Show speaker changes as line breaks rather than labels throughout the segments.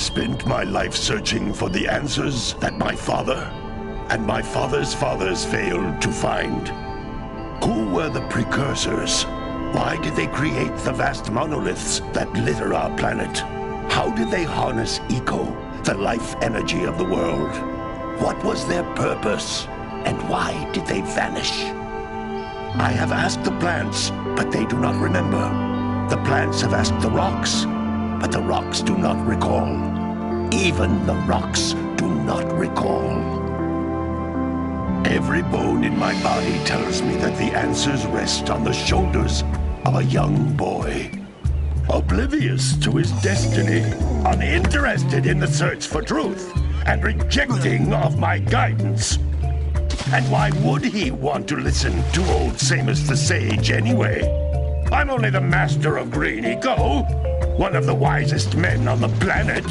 spent my life searching for the answers that my father and my father's fathers failed to find. Who were the precursors? Why did they create the vast monoliths that litter our planet? How did they harness eco, the life energy of the world? What was their purpose? And why did they vanish? I have asked the plants, but they do not remember. The plants have asked the rocks, but the rocks do not recall. Even the rocks do not recall. Every bone in my body tells me that the answers rest on the shoulders of a young boy. Oblivious to his destiny, uninterested in the search for truth, and rejecting of my guidance. And why would he want to listen to old Samus the Sage anyway? I'm only the master of green eco, one of the wisest men on the planet.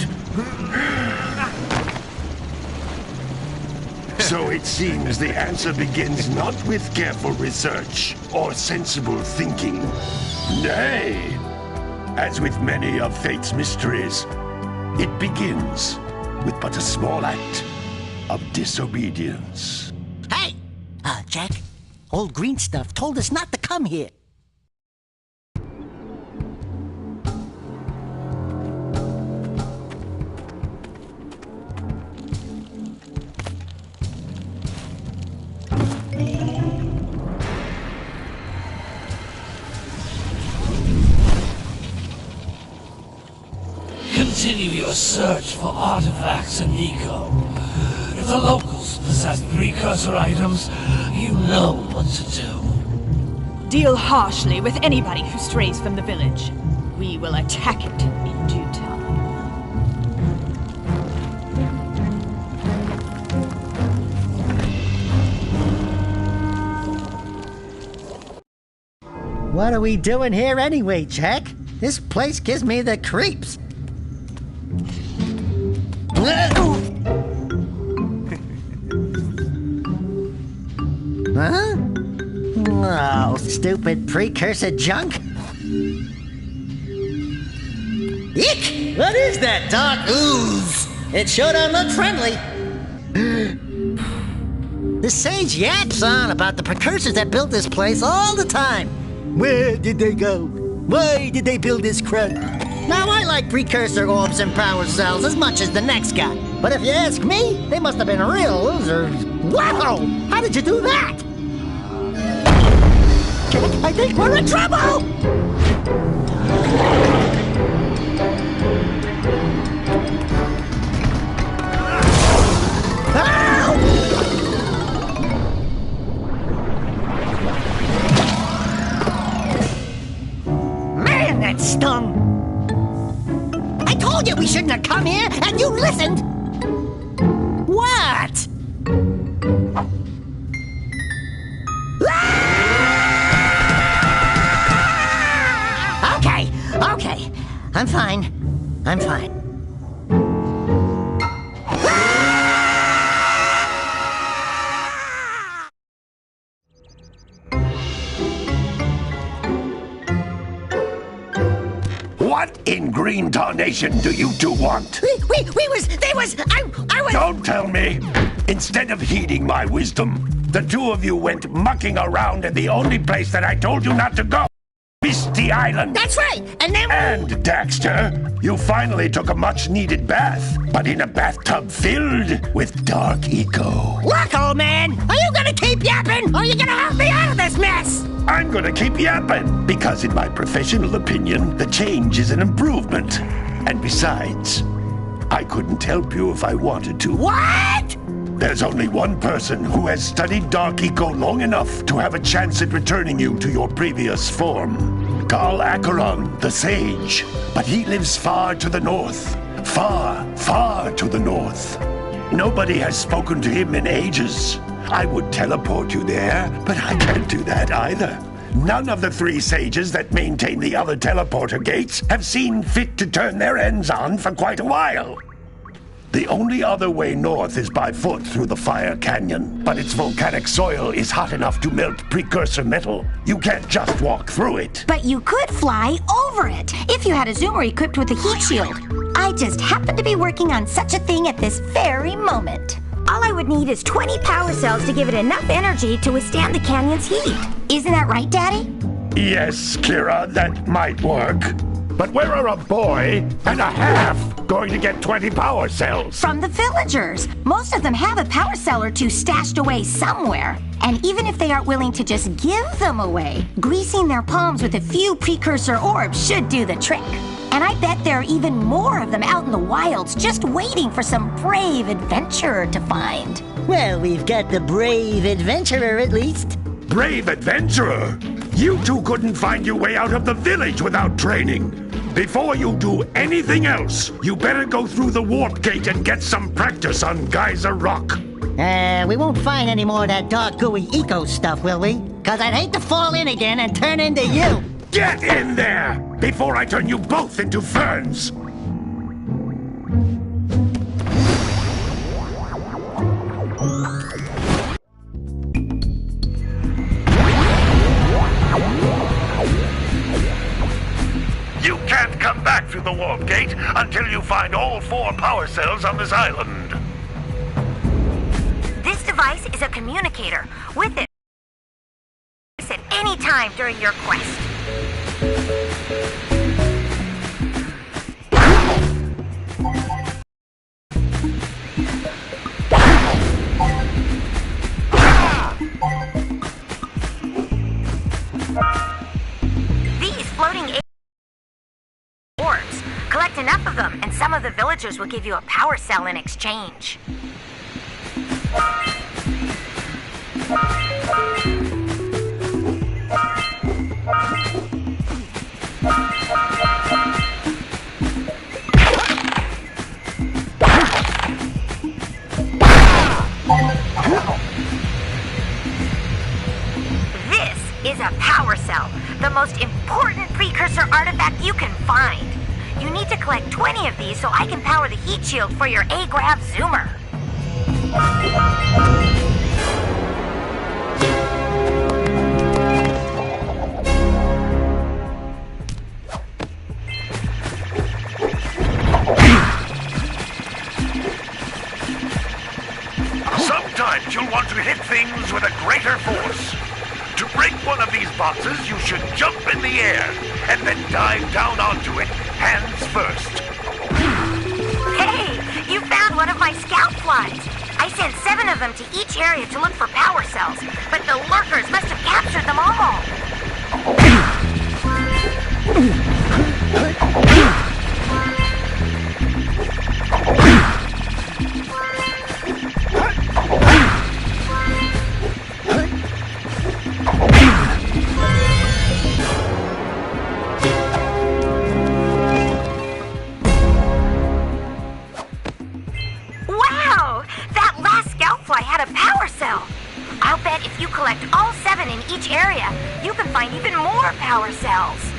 So it seems the answer begins not with careful research or sensible thinking. Nay, as with many of fate's mysteries, it begins with but a small act of disobedience.
Hey! Jak, old green stuff told us not to come here.
Continue your search for artifacts and eco. If the locals possess precursor items, you know what to do.
Deal harshly with anybody who strays from the village. We will attack it in due time.
What are we doing here anyway, Jak? This place gives me the creeps. Huh? Oh, stupid precursor junk. Eek! What is that dark ooze? It sure don't look friendly. The sage yaps on about the precursors that built this place all the time. Where did they go? Why did they build this crap? Now, I like precursor orbs and power cells as much as the next guy. But if you ask me, they must have been real losers. Wow! How did you do that? I think we're in trouble! Man, that stung! I told you we shouldn't have come here, and you listened! What? Okay. I'm fine.
What in green tarnation do you two want?
I was...
Don't tell me! Instead of heeding my wisdom, the two of you went mucking around in the only place that I told you not to go. Misty Island.
That's right, and then...
And, Daxter, you finally took a much-needed bath, but in a bathtub filled with dark eco.
Look, old man, are you gonna keep yapping, or are you gonna help me out of this mess?
I'm gonna keep yapping, because in my professional opinion, the change is an improvement. And besides, I couldn't help you if I wanted to.
What?
There's only one person who has studied Dark Eco long enough to have a chance at returning you to your previous form. Carl Acheron, the Sage. But he lives far to the north. Far, far to the north. Nobody has spoken to him in ages. I would teleport you there, but I can't do that either. None of the three sages that maintain the other teleporter gates have seen fit to turn their ends on for quite a while. The only other way north is by foot through the Fire Canyon, but its volcanic soil is hot enough to melt precursor metal. You can't just walk through it.
But you could fly over it, if you had a zoomer equipped with a heat shield. I just happen to be working on such a thing at this very moment. All I would need is 20 power cells to give it enough energy to withstand the canyon's heat. Isn't that right, Daddy?
Yes, Kira, that might work. But where are a boy and a half going to get 20 power cells?
From the villagers. Most of them have a power cell or two stashed away somewhere. And even if they aren't willing to just give them away, greasing their palms with a few precursor orbs should do the trick. And I bet there are even more of them out in the wilds just waiting for some brave adventurer to find.
Well, we've got the brave adventurer at least.
Brave adventurer? You two couldn't find your way out of the village without training. Before you do anything else, you better go through the warp gate and get some practice on Geyser Rock.
We won't find any more of that dark gooey eco stuff, will we? 'Cause I'd hate to fall in again and turn into you.
Get in there before I turn you both into ferns. You can't come back through the warp gate until you find all 4 power cells on this island.
This device is a communicator. With it, at any time during your quest. These floating orbs, collect enough of them and some of the villagers will give you a power cell in exchange. This is a power cell, the most important precursor artifact you can find. You need to collect 20 of these so I can power the heat shield for your A-Grav Zoomer.
Sometimes you'll want to hit things with a greater force. To break one of these boxes, you should jump in the air and then dive down onto it, hands first.
Hey, you found one of my scout flies. I sent 7 of them to each area to look for power cells, but the lurkers must have captured them all. Wow! That last scoutfly had a power cell! I'll bet if you collect all 7 in each area, you can find even more power cells.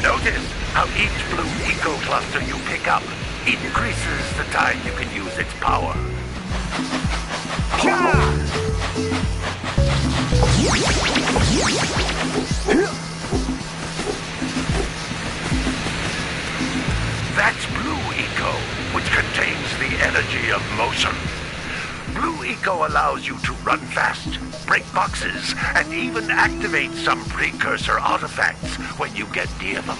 Notice how each blue eco cluster you pick up increases the time you can use its power. That's blue eco, which contains the energy of motion. Blue eco allows you to run fast, break boxes, and even activate some precursor artifacts when you get near them.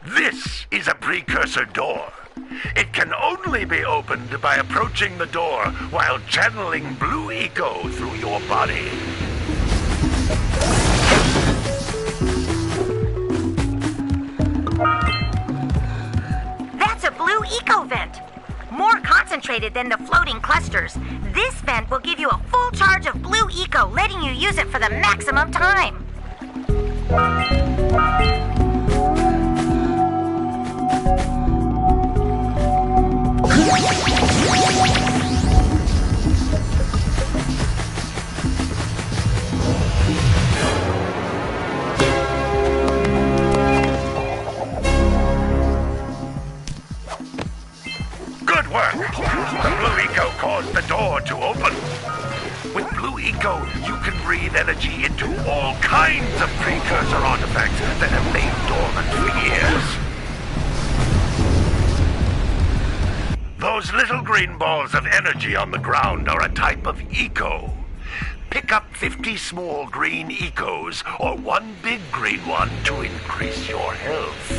This is a precursor door. It can only be opened by approaching the door while channeling blue eco through your body.
That's a blue eco vent. More concentrated than the floating clusters. This vent will give you a full charge of blue eco, letting you use it for the maximum time.
Good work! The blue eco caused the door to open. With blue eco, you can breathe energy into all kinds of precursor artifacts that have lain dormant for years. Those little green balls of energy on the ground are a type of eco. Pick up 50 small green ecos or one big green one to increase your health.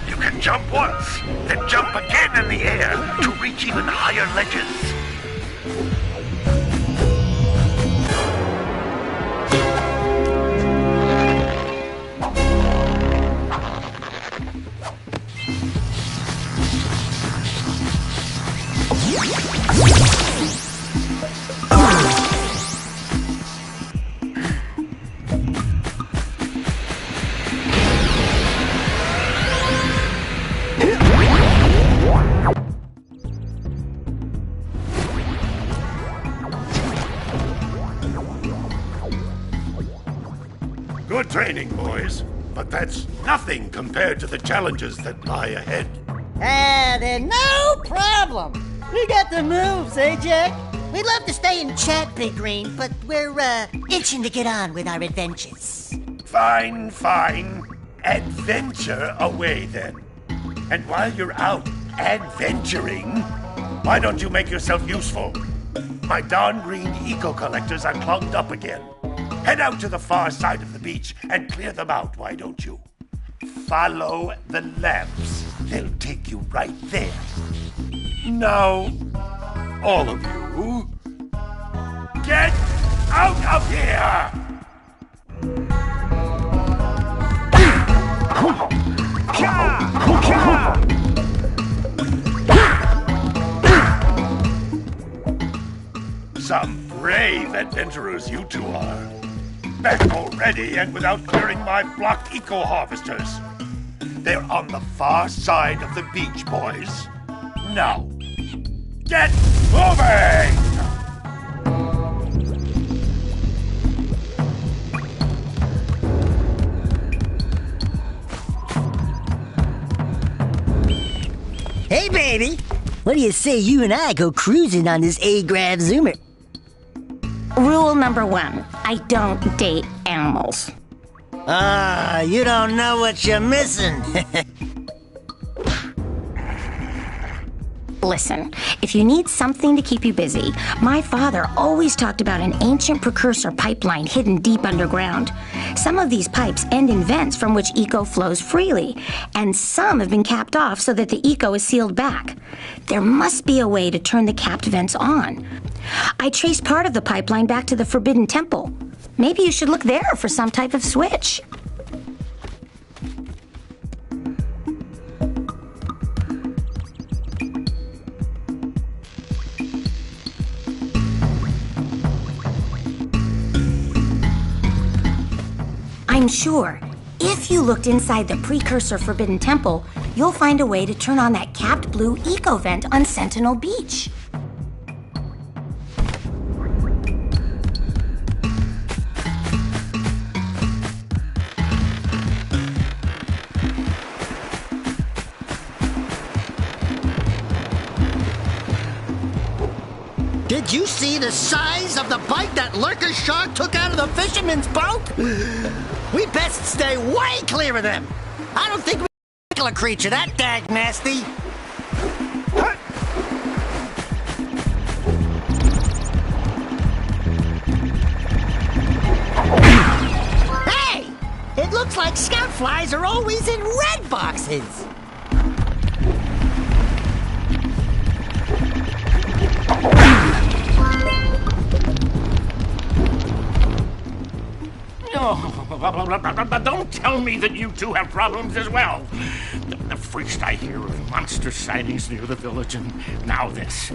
You can jump once, then jump again in the air to reach even higher ledges. Good training, boys, but that's nothing compared to the challenges that lie ahead.
Then no problem. We got the moves, eh, Jack? We'd love to stay and chat, Big Green, but we're, itching to get on with our adventures.
Fine, fine. Adventure away, then. And while you're out adventuring, why don't you make yourself useful? My darn green eco-collectors are clogged up again. Head out to the far side of the beach and clear them out, why don't you? Follow the lamps. They'll take you right there. Now, all of you, get out of here! Some brave adventurers you two are. Back already and without clearing my blocked eco-harvesters. They're on the far side of the beach, boys. Now, get moving!
Hey, baby. What do you say you and I go cruising on this A-Grav Zoomer?
Rule number 1, I don't date animals.
You don't know what you're missing.
Listen, if you need something to keep you busy, my father always talked about an ancient precursor pipeline hidden deep underground. Some of these pipes end in vents from which eco flows freely, and some have been capped off so that the eco is sealed back. There must be a way to turn the capped vents on. I traced part of the pipeline back to the Forbidden Temple. Maybe you should look there for some type of switch. I'm sure, if you looked inside the precursor Forbidden Temple, you'll find a way to turn on that capped blue eco vent on Sentinel Beach.
Did you see the size of the bite that lurker shark took out of the fisherman's boat? We best stay way clear of them. I don't think we kill a creature that dag nasty. flies are always in red boxes.
Don't tell me that you two have problems as well. First I hear of monster sightings near the village, and now this.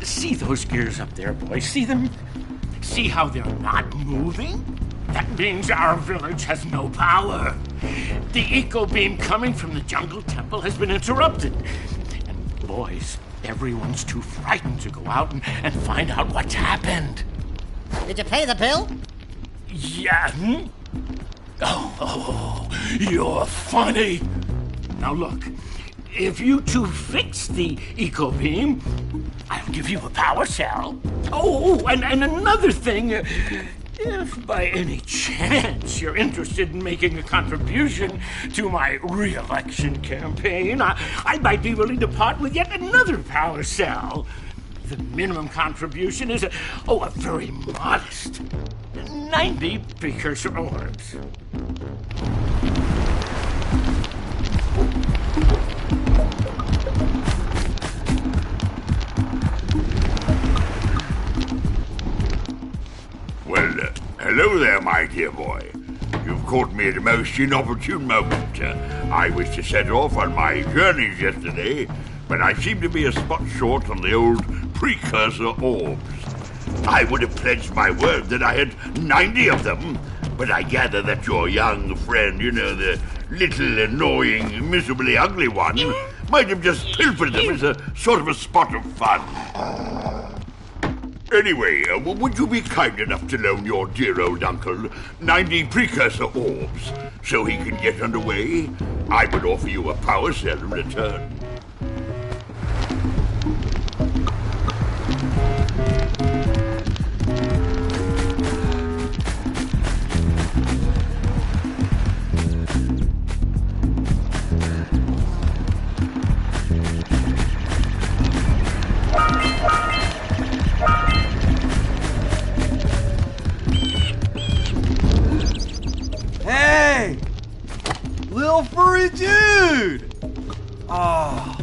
See those gears up there, boys? See them? See how they're not moving? That means our village has no power. The eco beam coming from the jungle temple has been interrupted. And boys, everyone's too frightened to go out and find out what's happened.
Did you pay the bill?
Yeah. Oh, you're funny. Now look, if you two fix the eco beam, I'll give you a power cell. Oh, and another thing, if by any chance you're interested in making a contribution to my re-election campaign, I might be willing to part with yet another power cell. The minimum contribution is a very modest 90 precursor orbs.
Well, hello there, my dear boy. You've caught me at a most inopportune moment. I was to set off on my journeys yesterday, but I seem to be a spot short on the old precursor orbs. I would have pledged my word that I had 90 of them, but I gather that your young friend, the little annoying, miserably ugly one, might have just pilfered them as a sort of a spot of fun. Anyway, would you be kind enough to loan your dear old uncle 90 precursor orbs so he can get underway? I would offer you a power cell in return.
Hey! Little furry dude! Oh,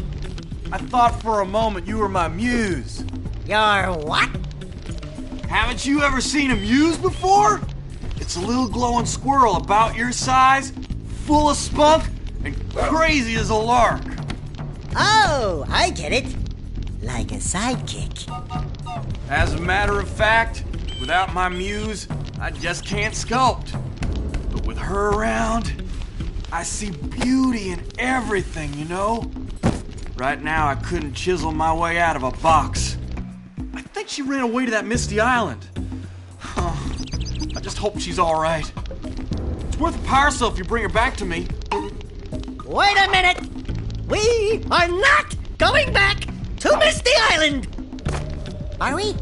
I thought for a moment you were my muse.
Your what?
Haven't you ever seen a muse before? It's a little glowing squirrel about your size, full of spunk, and crazy as a lark.
Oh, I get it. Like a sidekick.
As a matter of fact, without my muse, I just can't sculpt. But with her around, I see beauty in everything, Right now, I couldn't chisel my way out of a box. I think she ran away to that misty island. I just hope she's all right. It's worth a power cell if you bring her back to me.
Wait a minute! We are not going back to Misty Island! Are we?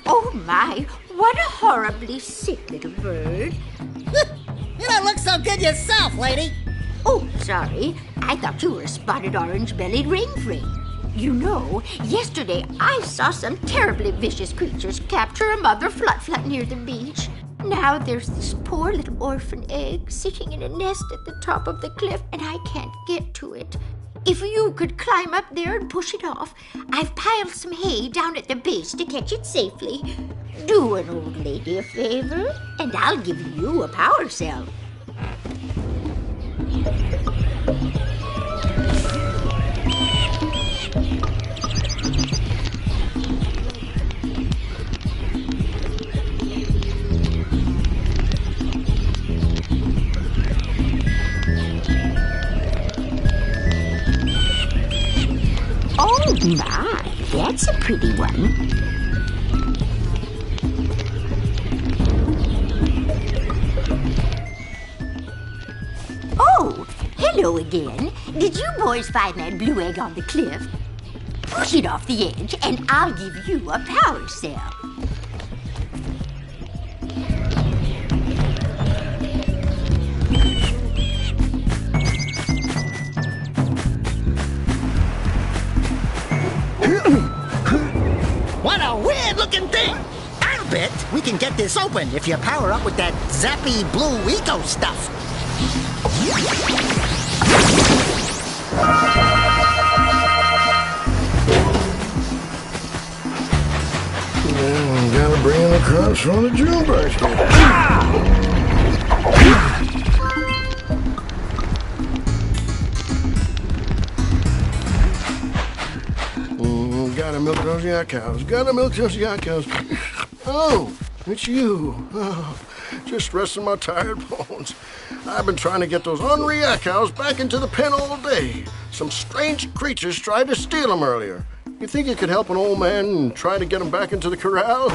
Oh my, what a horribly sick little bird.
You don't look so good yourself, lady.
Oh, sorry. I thought you were a spotted orange-bellied rainfrey. Yesterday I saw some terribly vicious creatures capture a mother flut-flut near the beach. Now there's this poor little orphan egg sitting in a nest at the top of the cliff, and I can't get to it. If you could climb up there and push it off, I've piled some hay down at the base to catch it safely. Do an old lady a favor, and I'll give you a power cell. Oh my, that's a pretty one. Oh, hello again. Did you boys find that blue egg on the cliff? Push it off the edge, and I'll give you a power cell.
What a weird-looking thing! I'll bet we can get this open if you power up with that zappy blue eco stuff.
Gotta bring in the crops from the June basket. Gotta milk those yak cows. Gotta milk those yak cows. Oh, it's you. Oh, just resting my tired bones. I've been trying to get those ornery yak cows back into the pen all day. Some strange creatures tried to steal them earlier. You think you could help an old man and try to get him back into the corral?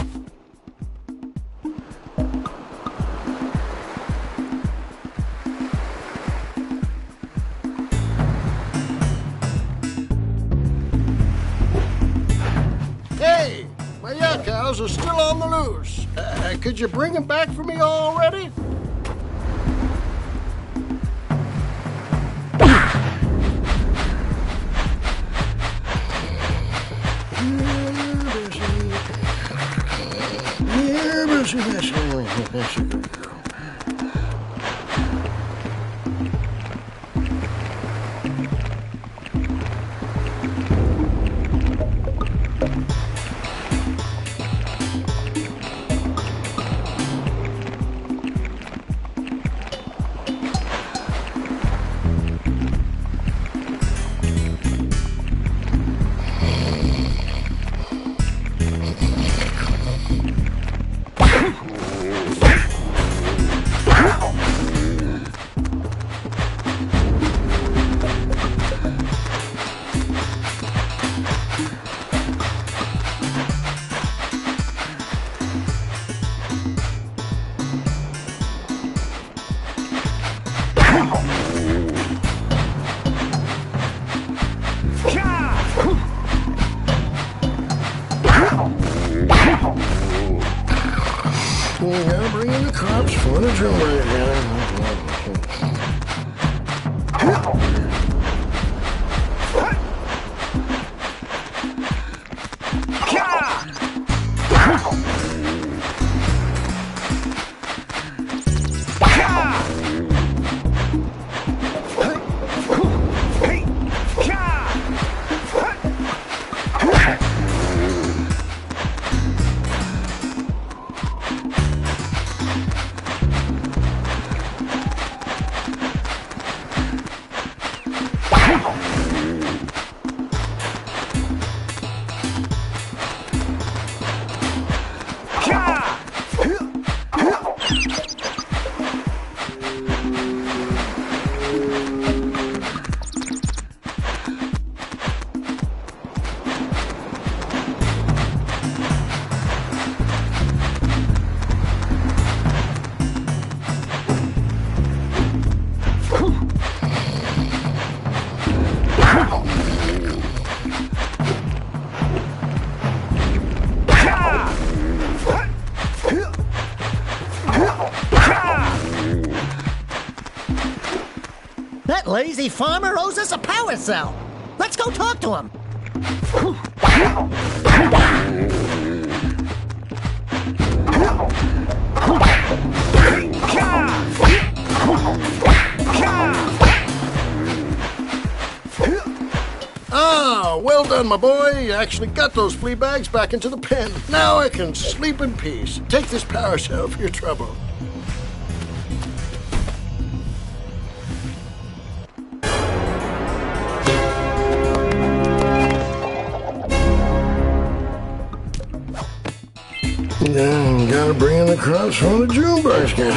Hey, my yak cows are still on the loose. Could you bring them back for me already? Gotta bring in the cops for the drummer again.
That lazy farmer owes us a power cell. Let's go talk to him.
Ah, well done, my boy. You actually got those flea bags back into the pen. Now I can sleep in peace. Take this power cell for your trouble. Then gotta bring in the crops from the June basket.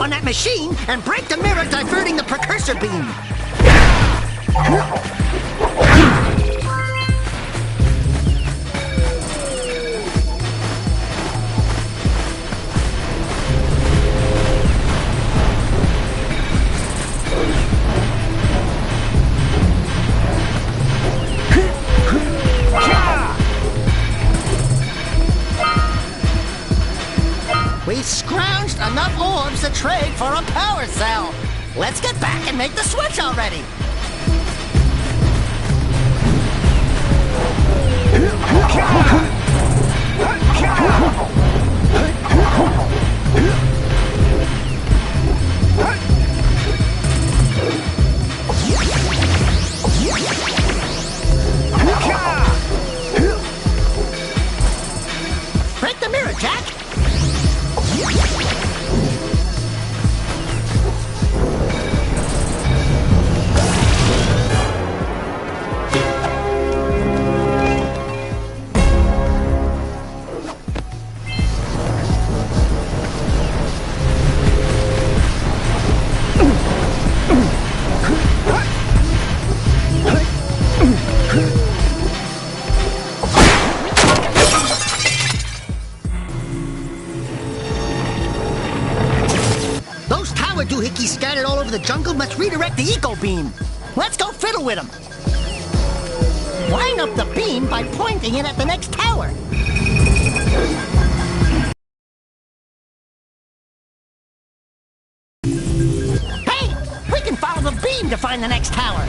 On that machine and break the mirror diverting the precursor beam. We scrounged enough orbs to trade for a power cell. Let's get back and make the switch already. Break the mirror, Jak. Doohickeys scattered all over the jungle must redirect the eco beam. Let's go fiddle with them. Line up the beam by pointing it at the next tower. Hey, we can follow the beam to find the next tower.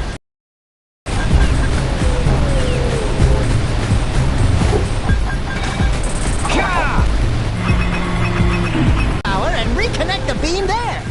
And reconnect the beam there.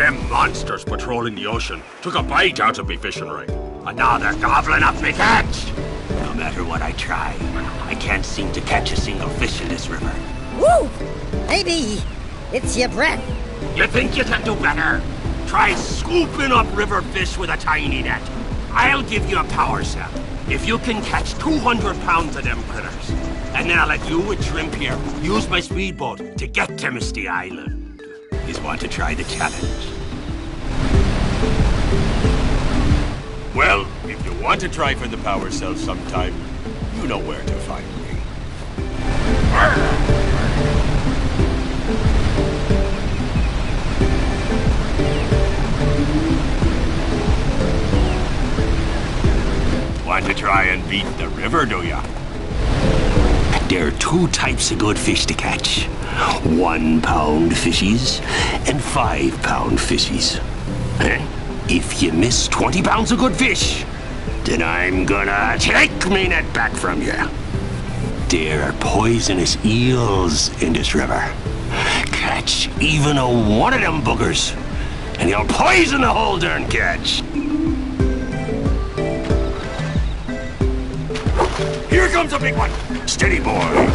Them monsters patrolling the ocean took a bite out of me fishing rig. And now they're gobbling up me catch. No matter what I try, I can't seem to catch a single fish in this river.
Woo! Maybe it's your breath.
You think you can do better? Try scooping up river fish with a tiny net. I'll give you a power cell if you can catch 200 pounds of them critters. And then I'll let you and Shrimp here use my speedboat to get to Misty Island. You want to try the challenge? Well, if you want to try for the power cell sometime, you know where to find me. Want to try and beat the river, do ya? There are two types of good fish to catch. 1 pound fishies and 5 pound fishies. If you miss 20 pounds of good fish, then I'm gonna take me net back from you. There are poisonous eels in this river. Catch even one of them boogers, and you'll poison the whole darn catch. Here comes a big one. Steady, boy.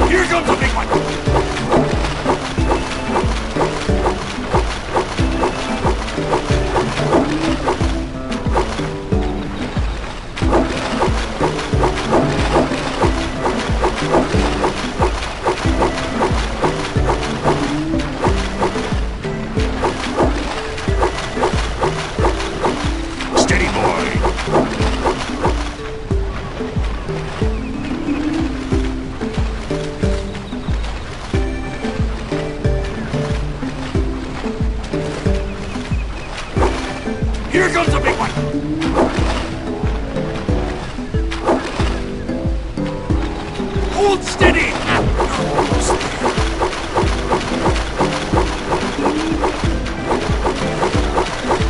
Here comes a big one. Steady, boy. Here comes a big one! Hold steady! You're almost there.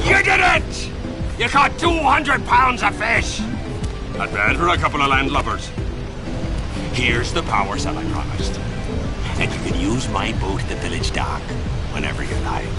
You did it! You caught 200 pounds of fish! Not bad for a couple of landlubbers. Here's the power cell I promised. And you can use my boat at the village dock whenever you like.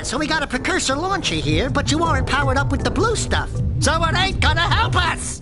So we got a precursor launcher here, but you aren't powered up with the blue stuff. So it ain't gonna help us!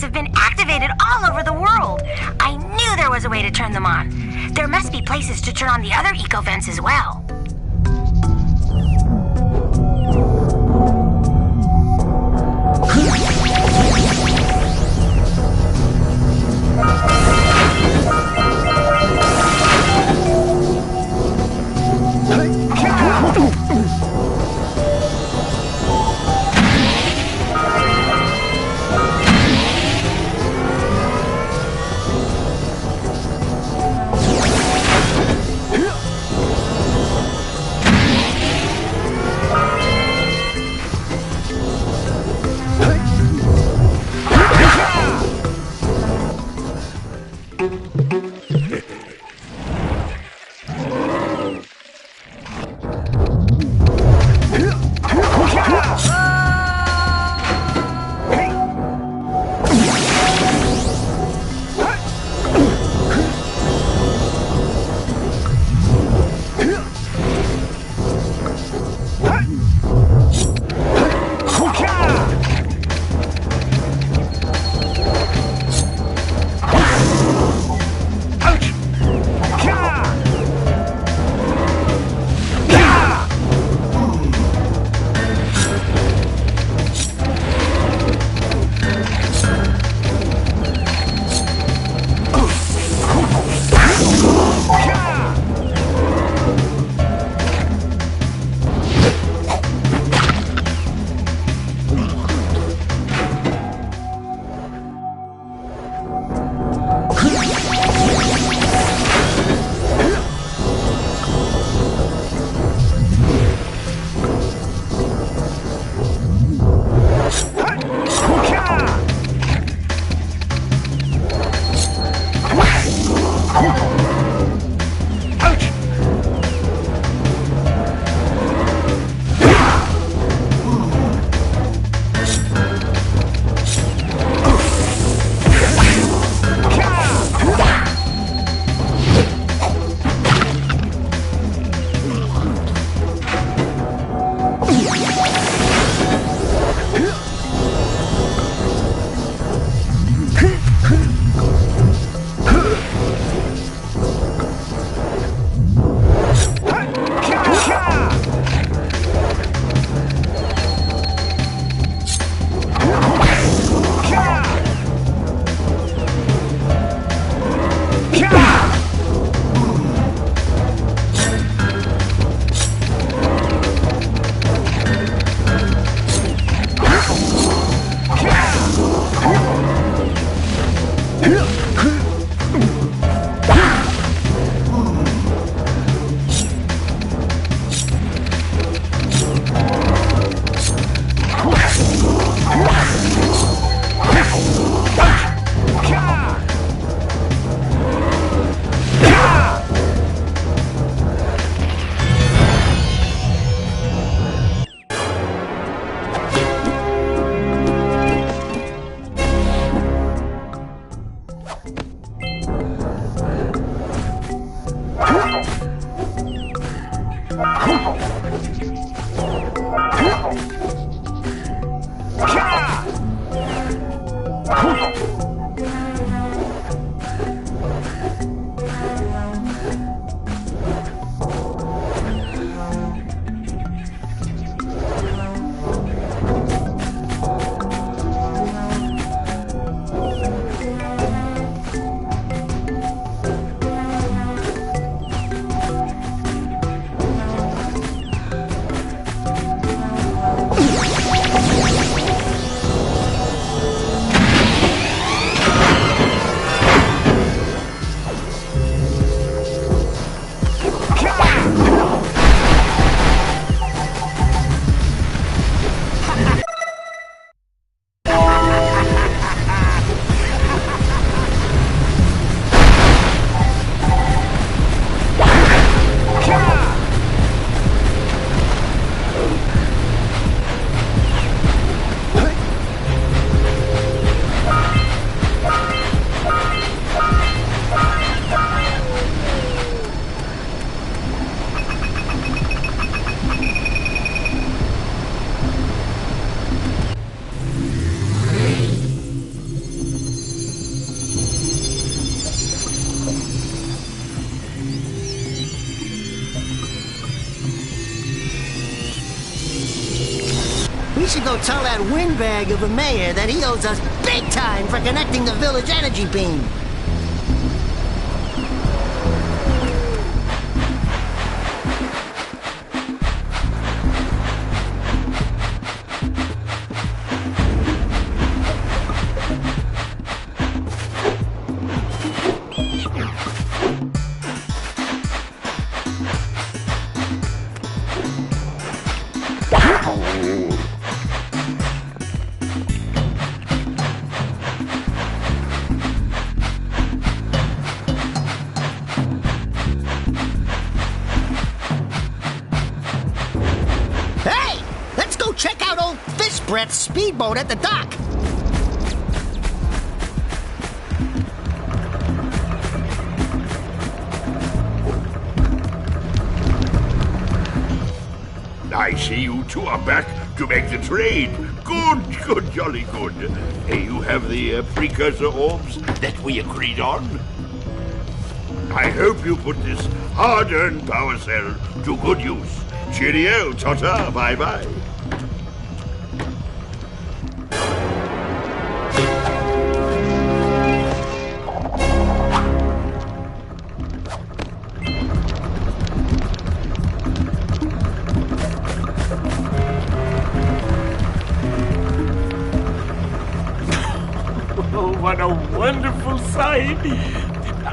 have been activated all over the world. I knew there was a way to turn them on. There must be places to turn on the other eco vents as well.
We should go tell that windbag of a mayor that he owes us big time for connecting the village energy beam. Check out old Fish Breath's speedboat at the dock.
I see you two are back to make the trade. Good, jolly good. You have the precursor orbs that we agreed on? I hope you put this hard-earned power cell to good use. Cheerio, ta-ta, bye-bye.
What a wonderful sight!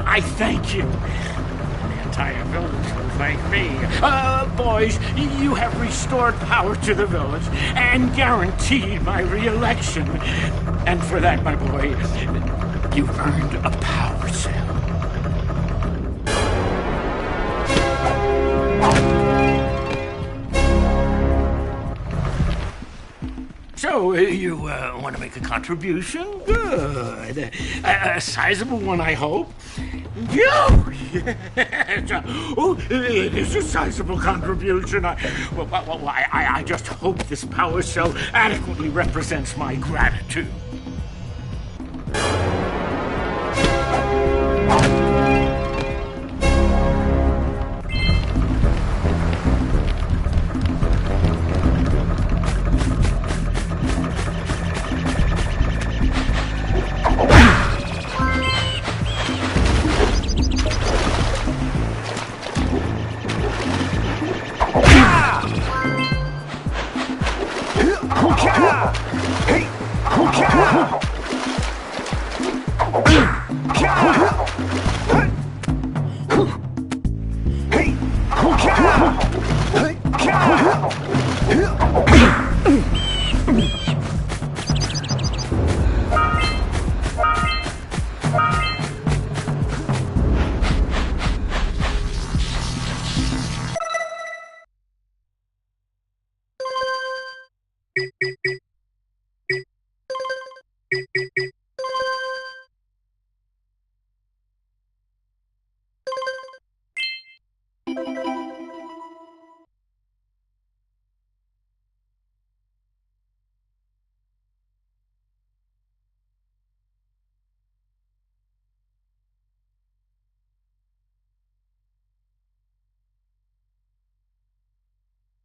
I thank you. The entire village will thank me. Boys, you have restored power to the village and guaranteed my re-election. And for that, my boy, you've earned a power cell. So, you want to make a contribution? Good. A sizable one, I hope. Oh, it is a sizable contribution. I just hope this power cell adequately represents my gratitude.